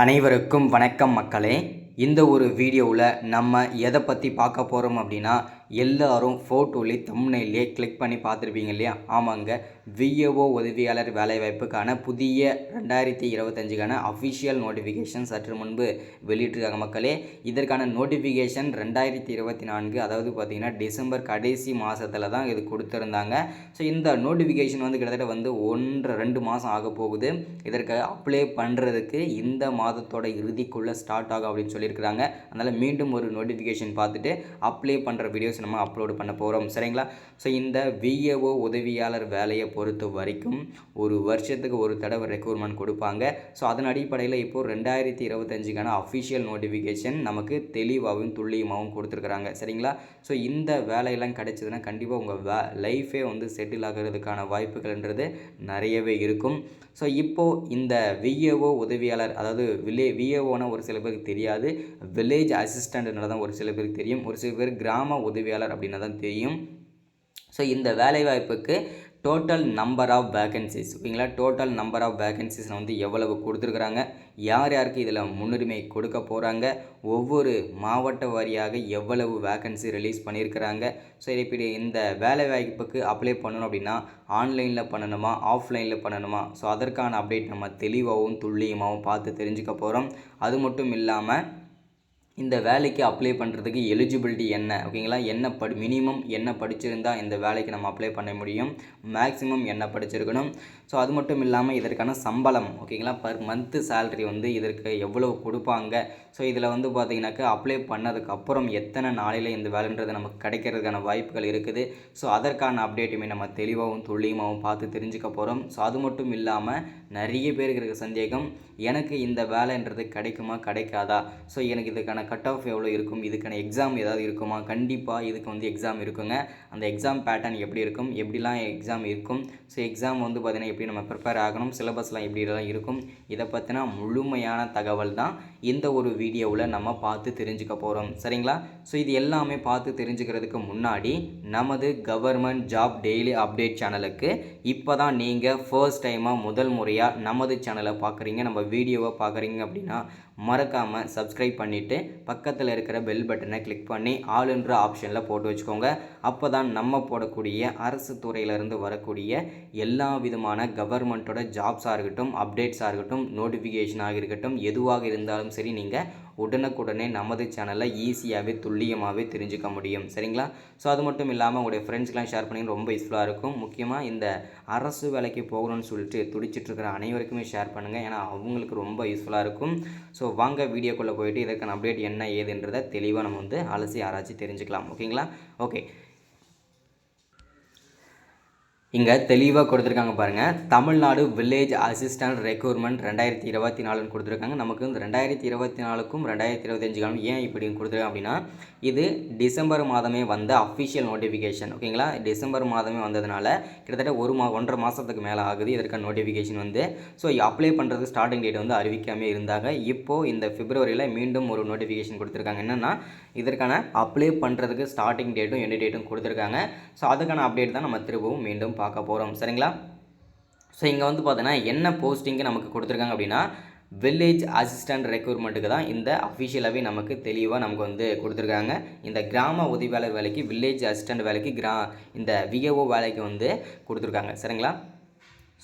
அனைவருக்கும் வணக்கம் மக்களே. இந்த ஒரு வீடியோவில் நம்ம எதை பற்றி பார்க்க போகிறோம் அப்படின்னா, எல்லாரும் ஃபோட்டோலே தம்ப்நெயிலே கிளிக் பண்ணி பார்த்துருப்பீங்க இல்லையா? ஆமாங்க, விஏஓ உதவியாளர் வேலைவாய்ப்புக்கான புதிய 2025க்கான அஃபிஷியல் நோட்டிஃபிகேஷன் சற்று முன்பு வெளியிட்டிருக்காங்க மக்களே. இதற்கான நோட்டிஃபிகேஷன் 2024, அதாவது பார்த்திங்கன்னா டிசம்பர் கடைசி மாதத்தில் தான் இது கொடுத்துருந்தாங்க. ஸோ இந்த நோட்டிஃபிகேஷன் கிட்டத்தட்ட 1.5-2 மாதம் ஆக போகுது. இதற்கு அப்ளை பண்ணுறதுக்கு இந்த மாதத்தோட இறுதிக்குள்ளே ஸ்டார்ட் ஆகும் அப்படின்னு சொல்லியிருக்கிறாங்க. அதனால் மீண்டும் ஒரு நோட்டிஃபிகேஷன் பார்த்துட்டு அப்ளை பண்ணுற வீடியோஸ் நம்ம அப்லோடு பண்ண போகிறோம், சரிங்களா? ஸோ இந்த விஏஓ உதவியாளர் வேலையை பொறுத்த வரைக்கும் ஒரு வருஷத்துக்கு ஒரு தடவை ரெக்ரூட்மெண்ட் கொடுப்பாங்க. ஸோ அதன் அடிப்படையில் இப்போது 2025க்கான அஃபிஷியல் நோட்டிஃபிகேஷன் நமக்கு தெளிவாகவும் துல்லியமாகவும் கொடுத்துருக்குறாங்க, சரிங்களா? ஸோ இந்த வேலையெல்லாம் கிடைச்சதுன்னா கண்டிப்பாக உங்கள் லைஃபே செட்டில் ஆகிறதுக்கான வாய்ப்புகள்ன்றது நிறையவே இருக்கும். ஸோ இப்போது இந்த விஏஓ உதவியாளர், அதாவது விஏஓனா ஒரு சில பேருக்கு தெரியாது, வில்லேஜ் அசிஸ்டண்ட்னு தான் ஒரு சில பேருக்கு தெரியும், ஒரு சில பேர் கிராம உதவியாளர் அப்படின்னு தான் தெரியும். ஸோ இந்த வேலைவாய்ப்புக்கு டோட்டல் நம்பர் ஆஃப் வேகன்சிஸ், ஓகேங்களா? டோட்டல் நம்பர் ஆஃப் வேகன்சிஸ் எவ்வளவு கொடுத்துருக்குறாங்க, யார் யாருக்கு இதில் முன்னுரிமை கொடுக்க போகிறாங்க, ஒவ்வொரு மாவட்ட வாரியாக எவ்வளவு வேகன்சி ரிலீஸ் பண்ணியிருக்கிறாங்க. ஸோ இப்படி இந்த வேலைவாய்ப்புக்கு அப்ளை பண்ணணும் அப்படின்னா ஆன்லைனில் பண்ணணுமா, ஆஃப்லைனில் பண்ணணுமா, ஸோ அதற்கான அப்டேட் நம்ம தெளிவாகவும் துல்லியமாகவும் பார்த்து தெரிஞ்சுக்க போகிறோம். அது மட்டும் இல்லாமல் இந்த வேலைக்கு அப்ளை பண்ணுறதுக்கு எலிஜிபிலிட்டி என்ன, ஓகேங்களா? மினிமம் என்ன படிச்சிருந்தா இந்த வேலைக்கு நம்ம அப்ளை பண்ண முடியும், மேக்ஸிமம் என்ன படிச்சிருக்கணும். ஸோ அது மட்டும் இல்லாமல் இதற்கான சம்பளம், ஓகேங்களா, பர் மந்த்து சேல்ரி இதற்கு எவ்வளோ கொடுப்பாங்க. ஸோ இதில் பார்த்தீங்கன்னாக்கா அப்ளை பண்ணதுக்கப்புறம் எத்தனை நாளையில் இந்த வேலைன்றது நமக்கு கிடைக்கிறதுக்கான வாய்ப்புகள் இருக்குது. ஸோ அதற்கான அப்டேட்டுமே நம்ம தெளிவாகவும் துல்லியமாகவும் பார்த்து தெரிஞ்சுக்க போகிறோம். ஸோ அது மட்டும் இல்லாமல் நிறைய பேருக்கு இருக்க சந்தேகம், எனக்கு இந்த வேலைன்றது கிடைக்குமா கிடைக்காதா, ஸோ எனக்கு இதுக்கான கட் ஆஃப் எவ்வளோ இருக்கும், இதுக்கான எக்ஸாம் ஏதாவது இருக்குமா? கண்டிப்பாக இதுக்கு எக்ஸாம் இருக்குங்க. அந்த எக்ஸாம் பேட்டர்ன் எப்படி இருக்கும், எப்படிலாம் எக்ஸாம் இருக்கும், ஸோ எக்ஸாம் பார்த்திங்கன்னா எப்படி நம்ம ப்ரிப்பேர் ஆகணும், சிலபஸ்லாம் எப்படிலாம் இருக்கும், இதை பற்றினா முழுமையான தகவல் தான் இந்த ஒரு வீடியோவில் நம்ம பார்த்து தெரிஞ்சுக்க போகிறோம், சரிங்களா? ஸோ இது எல்லாமே பார்த்து தெரிஞ்சுக்கிறதுக்கு முன்னாடி நமது கவர்மெண்ட் ஜாப் டெய்லி அப்டேட் சேனலுக்கு இப்போ தான் நீங்கள் ஃபர்ஸ்ட் டைமாக முதல் முறையாக நமது சேனலை பார்க்குறீங்க, நம்ம வீடியோவை பார்க்குறீங்க அப்படின்னா மறக்காமல் சப்ஸ்கிரைப் பண்ணிவிட்டு பக்கத்தில் இருக்கிற பெல் பட்டனை கிளிக் பண்ணி ஆளுன்ற ஆப்ஷனில் போட்டு வச்சுக்கோங்க. அப்போ தான் நம்ம போடக்கூடிய அரசு துறையிலேருந்து வரக்கூடிய எல்லா விதமான கவர்மெண்ட்டோட ஜாப்ஸாக இருக்கட்டும், அப்டேட்ஸாக இருக்கட்டும், நோட்டிஃபிகேஷனாக இருக்கட்டும், எதுவாக இருந்தாலும் சரி நீங்கள் உடனுக்குடனே நமது சேனலில் ஈஸியாகவே துல்லியமாகவே தெரிஞ்சுக்க முடியும், சரிங்களா? ஸோ அது மட்டும் இல்லாமல் உங்களுடைய ஃப்ரெண்ட்ஸ்க்கெலாம் ஷேர் பண்ணி ரொம்ப யூஸ்ஃபுல்லாக இருக்கும். முக்கியமாக இந்த அரசு வேலைக்கு போகணும்னு சொல்லிட்டு துடிச்சிட்ருக்கிற அனைவருக்குமே ஷேர் பண்ணுங்கள், ஏன்னா அவங்களுக்கு ரொம்ப யூஸ்ஃபுல்லாக இருக்கும். ஸோ வாங்க வீடியோக்குள்ளே போய்ட்டு இதற்கான அப்டேட் என்ன ஏதுன்றதை தெளிவாக நம்ம அலசி ஆராய்ச்சி தெரிஞ்சுக்கலாம், ஓகேங்களா? ஓகே, இங்கே தெளிவாக கொடுத்துருக்காங்க பாருங்கள். தமிழ்நாடு வில்லேஜ் அசிஸ்டன்ட் ரெக்ரூட்மெண்ட் 2024 கொடுத்துருக்காங்க. நமக்கு 2024க்கும் 2025க்கும் ஏன் இப்படி கொடுத்துருக்காங்க அப்படின்னா, இது டிசம்பர் மாதமே வந்த அஃபிஷியல் நோட்டிஃபிகேஷன், ஓகேங்களா? டிசம்பர் மாதமே வந்ததுனால கிட்டத்தட்ட 1.5 மாதத்துக்கு மேலே ஆகுது இதற்கான நோட்டிஃபிகேஷன் ஸோ அப்ளை பண்ணுறது ஸ்டார்டிங் டேட் அறிவிக்காமல் இருந்தாங்க. இப்போது இந்த பிப்ரவரியில் மீண்டும் ஒரு நோட்டிஃபிகேஷன் கொடுத்துருக்காங்க. என்னென்னா இதற்கான அப்ளை பண்ணுறதுக்கு ஸ்டார்டிங் டேட்டும் எண்ட் டேட்டும் கொடுத்துருக்காங்க. ஸோ அதுக்கான அப்டேட் தான் நம்ம திரும்பவும் மீண்டும் பார்க்க போகிறோம், சரிங்களா? ஸோ இங்கே பார்த்தீங்கன்னா என்ன போஸ்டிங்கு நமக்கு கொடுத்துருக்காங்க அப்படின்னா, வில்லேஜ் அசிஸ்டன்ட் ரெக்ரூட்மெண்ட்டுக்கு தான் இந்த அஃபிஷியலாகவே நமக்கு தெளிவாக நமக்கு கொடுத்துருக்காங்க. இந்த கிராம உதவியாளர் வேலைக்கு, வில்லேஜ் அசிஸ்டன்ட் வேலைக்கு, இந்த விஏஓ வேலைக்கு கொடுத்துருக்காங்க, சரிங்களா?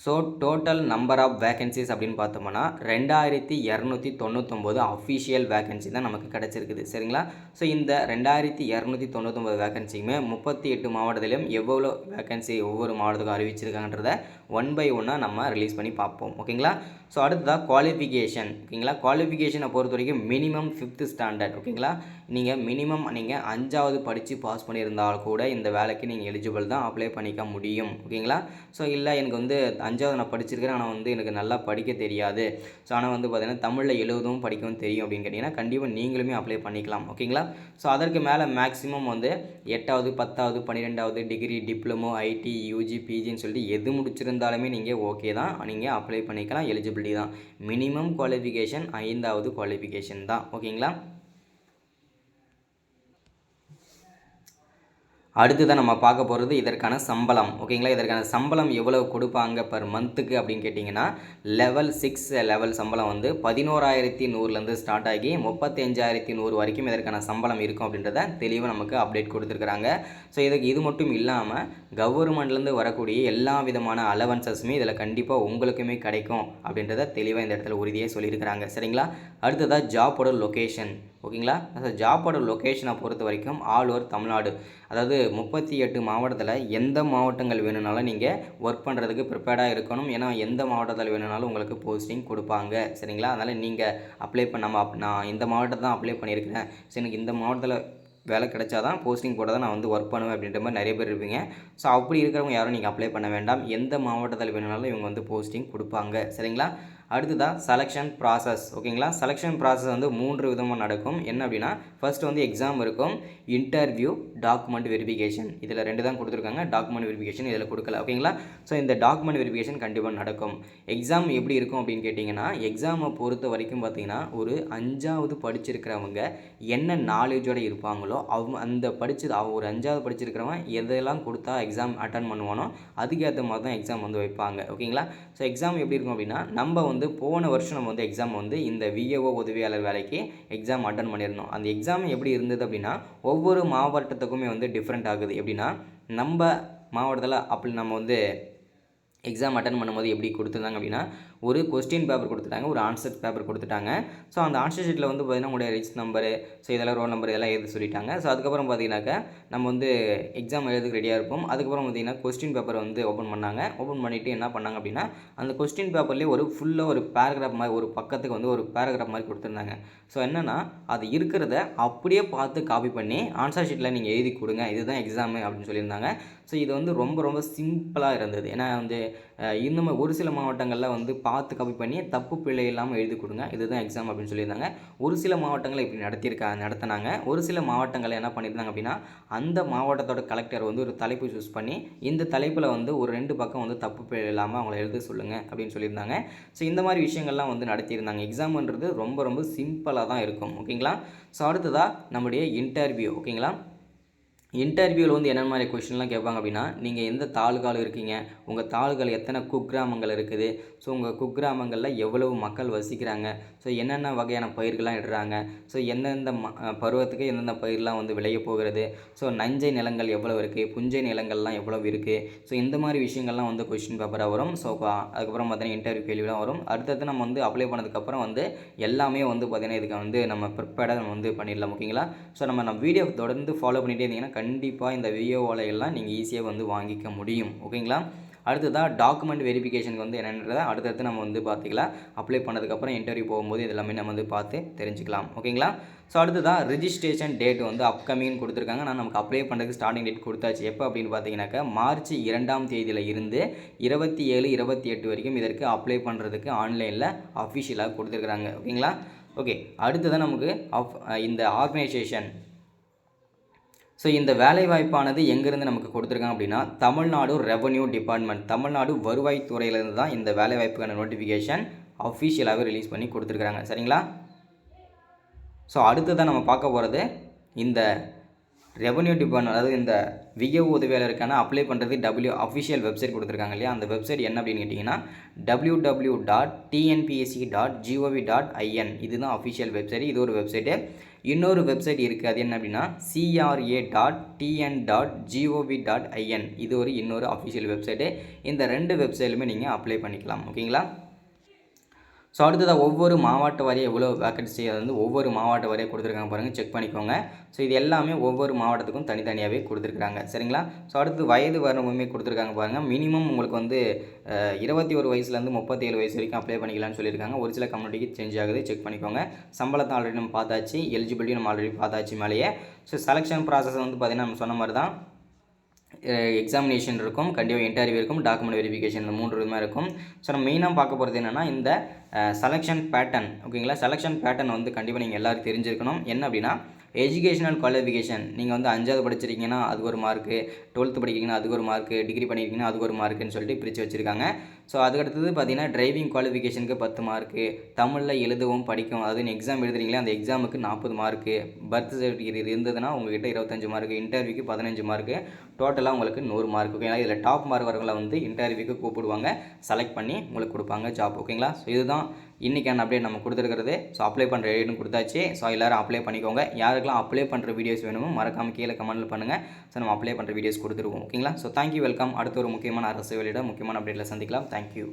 So total number of vacancies அப்படின்னு பார்த்தோம்னா 2299 அஃபிஷியல் வேகன்சி தான் நமக்கு கிடச்சிருக்குது, சரிங்களா? ஸோ இந்த 2299 வேகன்சியுமே 38 மாவட்டத்திலையும் எவ்வளோ வேகன்சி ஒவ்வொரு மாவட்டத்துக்கும் அறிவிச்சிருக்காங்கன்றத 1 by 1 நம்ம ரிலீஸ் பண்ணி பார்ப்போம், ஓகேங்களா? ஸோ அடுத்ததாக குவாலிஃபிகேஷன், ஓகேங்களா? குவாலிஃபிகேஷனை பொறுத்த வரைக்கும் மினிமம் 5th ஸ்டாண்டர்ட், ஓகேங்களா? நீங்கள் மினிமம் 5வது படித்து பாஸ் பண்ணியிருந்தால் கூட இந்த வேலைக்கு நீங்கள் எலிஜிபிள் தான், அப்ளை பண்ணிக்க முடியும், ஓகேங்களா? ஸோ இல்லை எனக்கு 5வது நான் படிச்சிருக்கிறேன், ஆனால் எனக்கு நல்லா படிக்க தெரியாது, ஸோ ஆனால் பார்த்தீங்கன்னா தமிழில் எழுதவும் படிக்கவும் தெரியும் அப்படின்னு கேட்டிங்கன்னா கண்டிப்பாக நீங்களுமே அப்ளை பண்ணிக்கலாம், ஓகேங்களா? ஸோ அதற்கு மேலே மேக்ஸிமம் 8வது 10வது 12வது டிகிரி, டிப்ளமோ, ஐடி, யூஜி, பிஜின்னு சொல்லிட்டு எது முடிச்சிருந்தாலுமே நீங்கள் ஓகே தான், நீங்கள் அப்ளை பண்ணிக்கலாம், எலிஜிபிலிட்டி தான். மினிமம் குவாலிஃபிகேஷன் 5வது குவாலிஃபிகேஷன் தான், ஓகேங்களா? அடுத்ததான் நம்ம பார்க்க போகிறது இதற்கான சம்பளம். ஓகேங்களா, இதற்கான சம்பளம் எவ்வளவு கொடுப்பாங்க பர் மந்த்துக்கு அப்படின்னு கேட்டிங்கன்னா, லெவல் 6 லெவல் சம்பளம் வந்து 11,100லேருந்து ஸ்டார்ட் ஆகி 35,100 வரைக்கும் இதற்கான சம்பளம் இருக்கும் அப்படின்றத தெளிவாக நமக்கு அப்டேட் கொடுத்துருக்குறாங்க. ஸோ இது மட்டும் இல்லாமல் கவர்மெண்ட்லேருந்து வரக்கூடிய எல்லா விதமான அலவன்சஸுமே இதில் கண்டிப்பாக உங்களுக்குமே கிடைக்கும் அப்படின்றத தெளிவாக இந்த இடத்துல உறுதியாக சொல்லியிருக்கிறாங்க. சரிங்களா, அடுத்ததாக ஜாப்போட லொக்கேஷன். ஓகேங்களா, ஜாப்போட லொக்கேஷனை பொறுத்த வரைக்கும் ஆல் ஓவர் தமிழ்நாடு, அதாவது 38 மாவட்டத்தில் எந்த மாவட்டங்கள் வேணும்னாலும் நீங்கள் ஒர்க் பண்ணுறதுக்கு ப்ரிப்பேர்டாக இருக்கணும். ஏன்னா எந்த மாவட்டத்தில் வேணும்னாலும் உங்களுக்கு போஸ்டிங் கொடுப்பாங்க. சரிங்களா, அதனால் நீங்கள் அப்ளை பண்ணாமல் நான் இந்த மாவட்டத்தை தான் அப்ளை பண்ணியிருக்கிறேன், சரி எனக்கு இந்த மாவட்டத்தில் வேலை கிடைச்சா தான் போஸ்டிங் போட தான் நான் வந்து ஒர்க் பண்ணுவேன் அப்படின்ற மாதிரி நிறைய பேர் இருப்பீங்க. ஸோ அப்படி இருக்கிறவங்க யாரும் நீங்கள் அப்ளை பண்ண வேண்டாம். எந்த மாவட்டத்தில் வேணும்னாலும் இவங்க வந்து போஸ்டிங் கொடுப்பாங்க. சரிங்களா, அடுத்ததாக செலெக்ஷன் ப்ராசஸ். ஓகேங்களா, செலெக்ஷன் ப்ராசஸ் வந்து 3 விதமாக நடக்கும். என்ன அப்படின்னா, ஃபர்ஸ்ட் வந்து எக்ஸாம் இருக்கும், இன்டர்வியூ, டாக்குமெண்ட் வெரிஃபிகேஷன். இதில் 2 தான் கொடுத்துருக்காங்க, டாக்குமெண்ட் வெரிஃபிகேஷன் இதில் கொடுக்கல. ஓகேங்களா, ஸோ இந்த டாக்குமெண்ட் வெரிஃபிகேஷன் கண்டிப்பாக நடக்கும். எக்ஸாம் எப்படி இருக்கும் அப்படின்னு கேட்டிங்கன்னா, எக்ஸாமை பொறுத்த வரைக்கும் பார்த்தீங்கன்னா ஒரு 5வது படிச்சிருக்கிறவங்க என்ன நாலேஜோடு இருப்பாங்களோ அந்த ஒரு 5வது படிச்சிருக்கிறவன் எதெல்லாம் கொடுத்தா எக்ஸாம் அட்டன் பண்ணுவானோ அதுக்கேற்ற மாதிரி தான் எக்ஸாம் வந்து வைப்பாங்க. ஓகேங்களா, ஸோ எக்ஸாம் எப்படி இருக்கும் அப்படின்னா, நம்ம வந்து போன வருஷம் நம்ம வந்து எக்ஸாம் வந்து இந்த விஏஓ உதவியாளர் வேலைக்கு எக்ஸாம் அட்டன் பண்ணியிருந்தோம். அந்த எக்ஸாம் எப்படி இருந்தது அப்படின்னா, ஒவ்வொரு மாவட்டத்துக்குமே வந்து டிஃப்ரெண்ட் ஆகுது. எப்படின்னா, நம்ம மாவட்டத்தில் அப்படி நம்ம வந்து எக்ஸாம் அட்டன் பண்ணும்போது எப்படி கொடுத்துருந்தாங்க அப்படின்னா, ஒரு கொஸ்டின் பேப்பர் கொடுத்துட்டாங்க, ஒரு ஆன்சர் பேப்பர் கொடுத்துட்டாங்க. ஸோ அந்த ஆன்சர் ஷீட்டில் வந்து பார்த்திங்கன்னா உங்களுடைய ரிஜிஸ்டர் நம்பரு, ஸோ இதெல்லாம் ரோல் நம்பர் இதெல்லாம் எழுத சொல்லிட்டாங்க. ஸோ அதுக்கப்புறம் பார்த்திங்கனாக்கா நம்ம வந்து எக்ஸாம் எழுதுக்கு ரெடியாக இருப்போம். அதுக்கப்புறம் பார்த்திங்கன்னா கொஸ்டின் பேப்பரை வந்து ஓப்பன் பண்ணாங்க. ஓப்பன் பண்ணிவிட்டு என்ன பண்ணாங்க அப்படின்னா, அந்த கொஸ்டின் பேப்பர்லேயே ஒரு ஃபுல்லாக ஒரு பேராகிராஃப் மாதிரி, ஒரு பக்கத்துக்கு வந்து ஒரு பேராகிராஃப் மாதிரி கொடுத்துருந்தாங்க. ஸோ என்னென்னா, அது இருக்கிறத அப்படியே பார்த்து காப்பி பண்ணி ஆன்சர் ஷீட்டில் நீங்கள் எழுதி கொடுங்க, இதுதான் எக்ஸாமு அப்படின்னு சொல்லியிருந்தாங்க. ஸோ இது வந்து ரொம்ப ரொம்ப சிம்பிளாக இருந்தது. ஏன்னா வந்து இன்னும் ஒரு சில மாவட்டங்களில் வந்து பார்த்து காப்பி பண்ணி தப்பு பிழை இல்லாமல் எழுதி கொடுங்க, இதுதான் எக்ஸாம் அப்படின்னு சொல்லியிருந்தாங்க. ஒரு சில மாவட்டங்களை இப்படி நடத்தினாங்க. ஒரு சில மாவட்டங்களில் என்ன பண்ணியிருந்தாங்க அப்படின்னா, அந்த மாவட்டத்தோட கலெக்டர் வந்து ஒரு தலைப்பு சூஸ் பண்ணி இந்த தலைப்பில் வந்து ஒரு 2 பக்கம் வந்து தப்பு பிழை இல்லாமல் அவங்கள எழுத சொல்லுங்கள் அப்படின்னு சொல்லியிருந்தாங்க. ஸோ இந்த மாதிரி விஷயங்கள்லாம் வந்து நடத்தியிருந்தாங்க. எக்ஸாம்ன்றது ரொம்ப ரொம்ப சிம்பிளாக தான் இருக்கும். ஓகேங்களா, ஸோ அடுத்ததாக நம்முடைய இன்டர்வியூ. ஓகேங்களா, இன்டர்வியூவில் வந்து என்ன மாதிரி கொஷின்லாம் கேட்பாங்க அப்படின்னா, நீங்கள் எந்த தாலுகாவில் இருக்கீங்க, உங்கள் தாலுகாவில் எத்தனை குக்கிராமங்கள் இருக்குது, ஸோ உங்கள் குக்கிராமங்களில் எவ்வளவு மக்கள் வசிக்கிறாங்க, ஸோ என்னென்ன வகையான பயிர்கள்லாம் இடுறாங்க, ஸோ எந்தெந்த பருவத்துக்கு எந்தெந்த பயிரெலாம் வந்து விளைய போகிறது, ஸோ நஞ்சை நிலங்கள் எவ்வளோ இருக்குது, புஞ்சை நிலங்கள்லாம் எவ்வளோ இருக்குது, ஸோ இந்த மாதிரி விஷயங்கள்லாம் வந்து கொஷின் பேப்பராக வரும். ஸோ அதுக்கப்புறம் பார்த்தீங்கன்னா இன்டர்வியூ கேள்விலாம் வரும். அடுத்தது நம்ம வந்து அப்ளை பண்ணதுக்கப்புறம் வந்து எல்லாமே வந்து பார்த்திங்கன்னா இதுக்கு வந்து நம்ம ப்ரிப்பேர்டாக நம்ம வந்து பண்ணிடலாம். ஓகேங்களா, ஸோ நம்ம வீடியோ தொடர்ந்து ஃபாலோ பண்ணிகிட்டே இருந்தீங்கன்னா கண்டிப்பாக இந்த விஏஓவில் எல்லாம் நீங்கள் ஈஸியாக வந்து வாங்கிக்க முடியும். ஓகேங்களா, அடுத்ததாக டாக்குமெண்ட் வெரிஃபிகேஷனுக்கு வந்து என்னன்றதை அடுத்தடுத்து நம்ம வந்து பார்த்துக்கலாம். அப்ளை பண்ணதுக்கப்புறம் இன்டர்வியூ போகும்போது இதெல்லாமே நம்ம வந்து பார்த்து தெரிஞ்சுக்கலாம். ஓகேங்களா, ஸோ அடுத்ததாக ரிஜிஸ்ட்ரேஷன் டேட் வந்து அப்கமிங் கொடுத்துருக்காங்க. நான் நமக்கு அப்ளை பண்ணுறதுக்கு ஸ்டார்டிங் டேட் கொடுத்தாச்சு. எப்போ அப்படின்னு பார்த்தீங்கன்னாக்கா மார்ச் 2ஆம் தேதியில் இருந்து 27, 28 வரைக்கும் இதற்கு அப்ளை பண்ணுறதுக்கு ஆன்லைனில் அஃபிஷியலாக கொடுத்துருக்குறாங்க. ஓகேங்களா, ஓகே, அடுத்ததான் நமக்கு இந்த ஆர்கனைசேஷன், ஸோ இந்த வேலைவாய்ப்பானது எங்கேருந்து நமக்கு கொடுத்துருக்காங்க அப்படின்னா, தமிழ்நாடு ரெவன்யூ டிபார்ட்மெண்ட், தமிழ்நாடு வருவாய்த்துறையிலேருந்து தான் இந்த வேலைவாய்ப்புக்கான நோட்டிஃபிகேஷன் அஃபிஷியலாகவே ரிலீஸ் பண்ணி கொடுத்துருக்குறாங்க. சரிங்களா, ஸோ அடுத்ததான் நம்ம பார்க்க போகிறது இந்த ரெவன்யூ டிபார்ட்மெண்ட், அதாவது இந்த விஏஓ உதவியாளருக்கான அப்ளை பண்ணுறது அஃபிஷியல் வெப்சைட் கொடுத்துருக்காங்க இல்லையா, அந்த வெப்சைட் என்ன அப்படின்னு கேட்டிங்கன்னா www.tnpsc.gov.in. இதுதான் அஃபிஷியல் வெப்சைட். இது ஒரு வெப்சைட்டு. இன்னொரு வெப்சைட் இருக்குது, அது என்ன அப்படின்னா CRA.tn.gov.in. இது இன்னொரு அஃபிஷியல் வெப்சைட்டு. இந்த 2 வெப்சைட்லுமே நீங்கள் அப்ளை பண்ணிக்கலாம். ஓகேங்களா, ஸோ அடுத்ததாக ஒவ்வொரு மாவட்ட வாரியாக எவ்வளோ வேக்கன்சி வந்து ஒவ்வொரு மாவட்ட வாரியாக கொடுத்துருக்காங்க பாருங்கள், செக் பண்ணிக்கோங்க. ஸோ இது எல்லாமே ஒவ்வொரு மாவட்டத்துக்கும் தனித்தனியாகவே கொடுத்துருக்குறாங்க. சரிங்களா, ஸோ அடுத்து வயது வரம்புமே கொடுத்துருக்காங்க பாருங்கள். மினிமம் உங்களுக்கு வந்து 21 வயசுலேருந்து 37 வயசு வரைக்கும் அப்ளை பண்ணிக்கலாம்னு சொல்லியிருக்காங்க. ஒரு சில கம்யூனிட்டிக்கு சேஞ்ச் ஆகுது, செக் பண்ணிக்கோங்க. சம்பளத்தை ஆல்ரெடி நம்ம பார்த்தாச்சு, எலிஜிபிலிட்டி நம்ம ஆல்ரெடி பார்த்தாச்சு மேலேயே. ஸோ செலெக்ஷன் ப்ராசஸ் வந்து பார்த்திங்கன்னா நம்ம சொன்ன மாதிரி தான், எக்ஸாமினேஷன் இருக்கும், கண்டிப்பாக இன்டர்வியூ இருக்கும், டாக்குமெண்ட் வெரிஃபிகேஷன், இந்த 3 விதமாக இருக்கும். ஸோ நம்ம மெயினாக பார்க்க போகிறது என்னென்னா இந்த செலெக்ஷன் பேட்டர்ன். ஓகேங்களா, செலெக்ஷன் பேட்டர்ன் வந்து கண்டிப்பாக நீங்கள் எல்லோரும் தெரிஞ்சிருக்கணும். என்ன அப்படின்னா, எஜுகேஷனல் குவாலிஃபிகேஷன், நீங்கள் வந்து 5வது படிச்சிருக்கீங்கன்னா அதுக்கு ஒரு மார்க்கு, 12th படிக்கிறீங்கன்னா அதுக்கு ஒரு மார்க்கு, டிகிரி பண்ணியிருக்கீங்கன்னா அதுக்கு ஒரு மார்க்குன்னு சொல்லிட்டு பிரித்து வச்சுருக்காங்க. ஸோ அதுக்கடுத்தது பார்த்தீங்கன்னா டிரைவிங் குவாலிஃபிகேஷனுக்கு 10 மார்க்கு, தமிழில் எழுதவும் படிக்கவும், அதாவது நீங்கள் எக்ஸாம் எழுதுறீங்களே அந்த எக்ஸாமுக்கு 40 மார்க்கு, பர்த் சர்டிஃபிகேட் இருந்ததுன்னா உங்ககிட்ட 25 மார்க்கு, இன்டர்வியூக்கு 15 மார்க்கு, டோட்டலாக உங்களுக்கு 100 மார்க். ஓகேங்களா? இதில் டாப் மார்க் வரவங்களை வந்து இன்டர்வியூக்கு கூப்பிடுவாங்க, செலக்ட் பண்ணி உங்களுக்கு கொடுப்பாங்க ஜாப். ஓகேங்களா? ஸோ இதுதான் இன்றைக்கான அப்டேட் நம்ம கொடுத்துருக்கிறது. ஸோ அப்ளை பண்ணுற டேட்டும் கொடுத்தாச்சு. ஸோ எல்லோரும் அப்ளை பண்ணிக்கோங்க. யாருக்கெல்லாம் அப்ளை பண்ணுற வீடியோஸ் வேணுமோ மறக்காமல் கீழே கமெண்ட்டில் பண்ணுங்கள். ஸோ நம்ம அப்ளை பண்ணுற வீடியோஸ் கொடுத்துருவோம். ஓகேங்களா? So thank you, welcome. அடுத்த ஒரு முக்கியமான அரசு வெளியிட முக்கியமான அப்டேட்டில் சந்திக்கலாம். தேங்க்யூ.